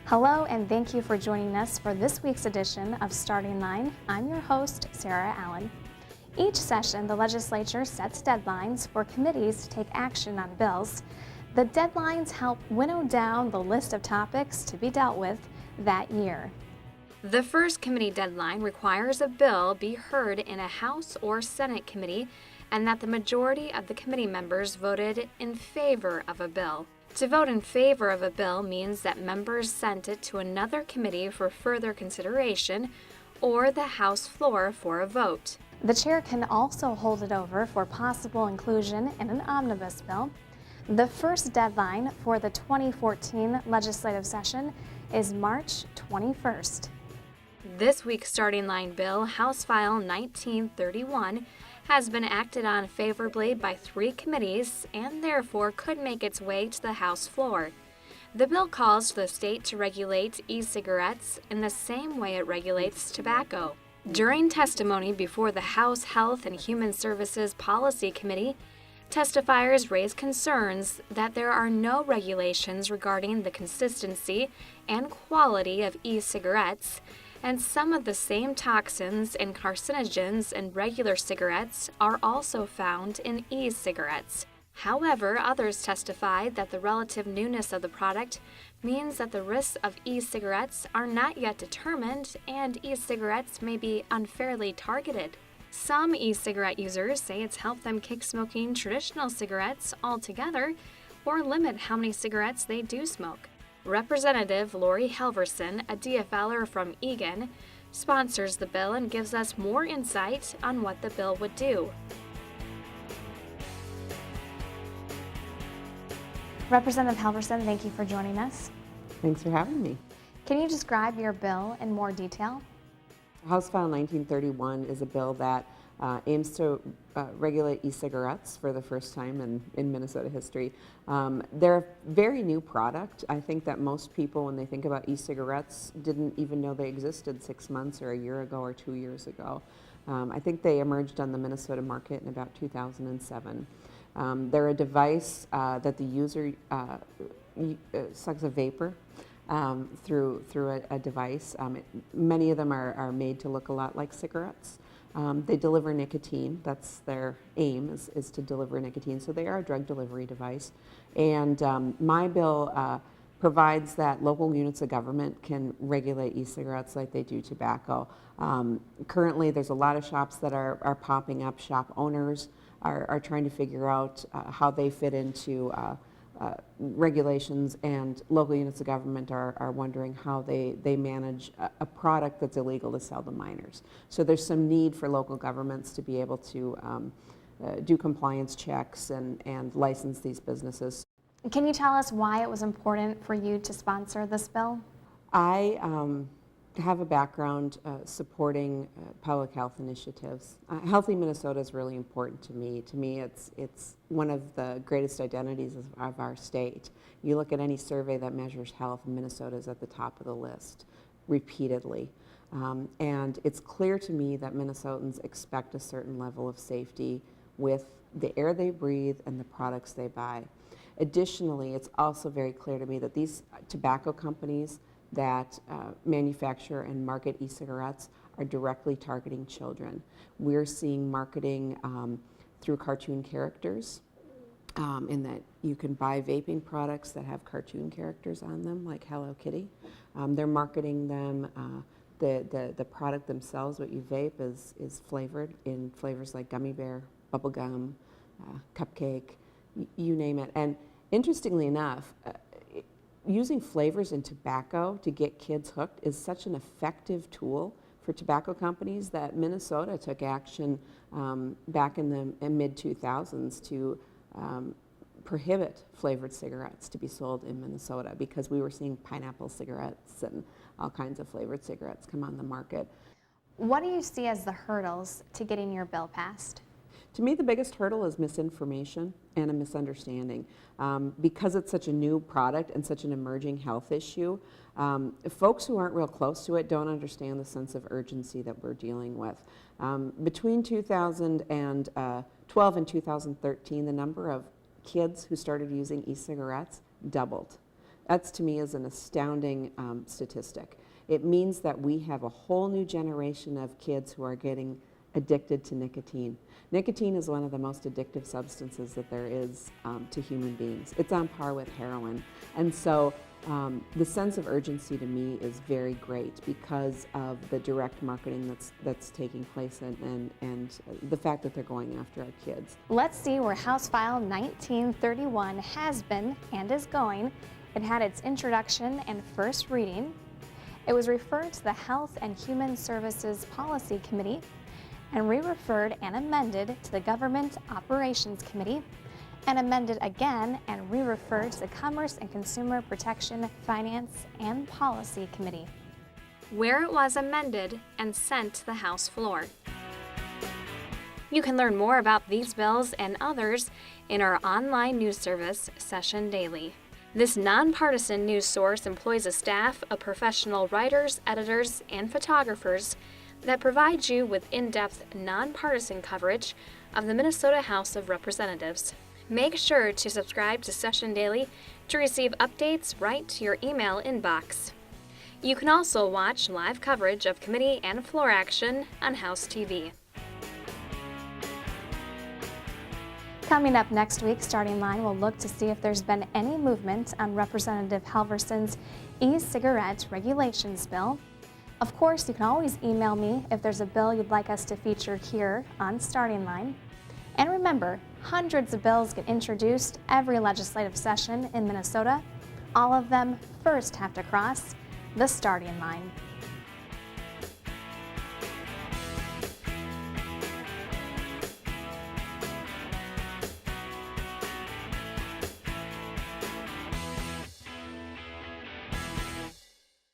Hello, and thank you for joining us for this week's edition of Starting Line. I'm your host, Sarah Allen. Each session, the legislature sets deadlines for committees to take action on bills. The deadlines help winnow down the list of topics to be dealt with that year. The first committee deadline requires a bill be heard in a House or Senate committee and that the majority of the committee members voted in favor of a bill. To vote in favor of a bill means that members sent it to another committee for further consideration or the House floor for a vote. The chair can also hold it over for possible inclusion in an omnibus bill. The first deadline for the 2014 legislative session is March 21st. This week's Starting Line bill, House File 1931, has been acted on favorably by 3 committees and therefore could make its way to the House floor. The bill calls for the state to regulate e-cigarettes in the same way it regulates tobacco. During testimony before the House Health and Human Services Policy Committee, testifiers raised concerns that there are no regulations regarding the consistency and quality of e-cigarettes, and some of the same toxins and carcinogens in regular cigarettes are also found in e-cigarettes. However, others testified that the relative newness of the product means that the risks of e-cigarettes are not yet determined and e-cigarettes may be unfairly targeted. Some e-cigarette users say it's helped them kick smoking traditional cigarettes altogether or limit how many cigarettes they do smoke. Representative Lori Helverson, a DFLer from Eagan, sponsors the bill and gives us more insight on what the bill would do. Representative Helverson, thank you for joining us. Thanks for having me. Can you describe your bill in more detail? House File 1931 is a bill that aims to regulate e-cigarettes for the first time in Minnesota history. They're a very new product. I think that most people, when they think about e-cigarettes, didn't even know they existed 6 months or a year ago or 2 years ago. I think they emerged on the Minnesota market in about 2007. They're a device that the user sucks a vapor through a device. Many of them are made to look a lot like cigarettes. They deliver nicotine. That's their aim, is to deliver nicotine. So they are a drug delivery device. And my bill provides that local units of government can regulate e-cigarettes like they do tobacco. Currently, there's a lot of shops that are popping up. Shop owners are trying to figure out how they fit into regulations, and local units of government are wondering how they manage a product that's illegal to sell to minors. So there's some need for local governments to be able to do compliance checks and license these businesses. Can you tell us why it was important for you to sponsor this bill? I have a background supporting public health initiatives. Healthy Minnesota is really important to me. To me, it's one of the greatest identities of our state. You look at any survey that measures health, Minnesota is at the top of the list repeatedly. And it's clear to me that Minnesotans expect a certain level of safety with the air they breathe and the products they buy. Additionally, it's also very clear to me that these tobacco companies that manufacture and market e-cigarettes are directly targeting children. We're seeing marketing through cartoon characters, in that you can buy vaping products that have cartoon characters on them, like Hello Kitty. They're marketing them, the product themselves, what you vape, is flavored in flavors like gummy bear, bubble gum, cupcake, you name it. And interestingly enough, using flavors in tobacco to get kids hooked is such an effective tool for tobacco companies that Minnesota took action back in the mid-2000s to prohibit flavored cigarettes to be sold in Minnesota, because we were seeing pineapple cigarettes and all kinds of flavored cigarettes come on the market. What do you see as the hurdles to getting your bill passed? To me, the biggest hurdle is misinformation and a misunderstanding. Because it's such a new product and such an emerging health issue, folks who aren't real close to it don't understand the sense of urgency that we're dealing with. Between 2012 and 2013, the number of kids who started using e-cigarettes doubled. That's to me is an astounding statistic. It means that we have a whole new generation of kids who are getting addicted to nicotine. Nicotine is one of the most addictive substances that there is to human beings. It's on par with heroin. And so the sense of urgency to me is very great because of the direct marketing that's taking place and the fact that they're going after our kids. Let's see where House File 1931 has been and is going. It had its introduction and first reading. It was referred to the Health and Human Services Policy Committee and re-referred and amended to the Government Operations Committee and amended again and re-referred to the Commerce and Consumer Protection, Finance, and Policy Committee, where it was amended and sent to the House floor. You can learn more about these bills and others in our online news service, Session Daily. This nonpartisan news source employs a staff of professional writers, editors, and photographers that provide you with in-depth, nonpartisan coverage of the Minnesota House of Representatives. Make sure to subscribe to Session Daily to receive updates right to your email inbox. You can also watch live coverage of committee and floor action on House TV. Coming up next week, Starting Line will look to see if there's been any movement on Representative Halverson's e-cigarette regulations bill. Of course, you can always email me if there's a bill you'd like us to feature here on Starting Line. And remember, hundreds of bills get introduced every legislative session in Minnesota. All of them first have to cross the starting line.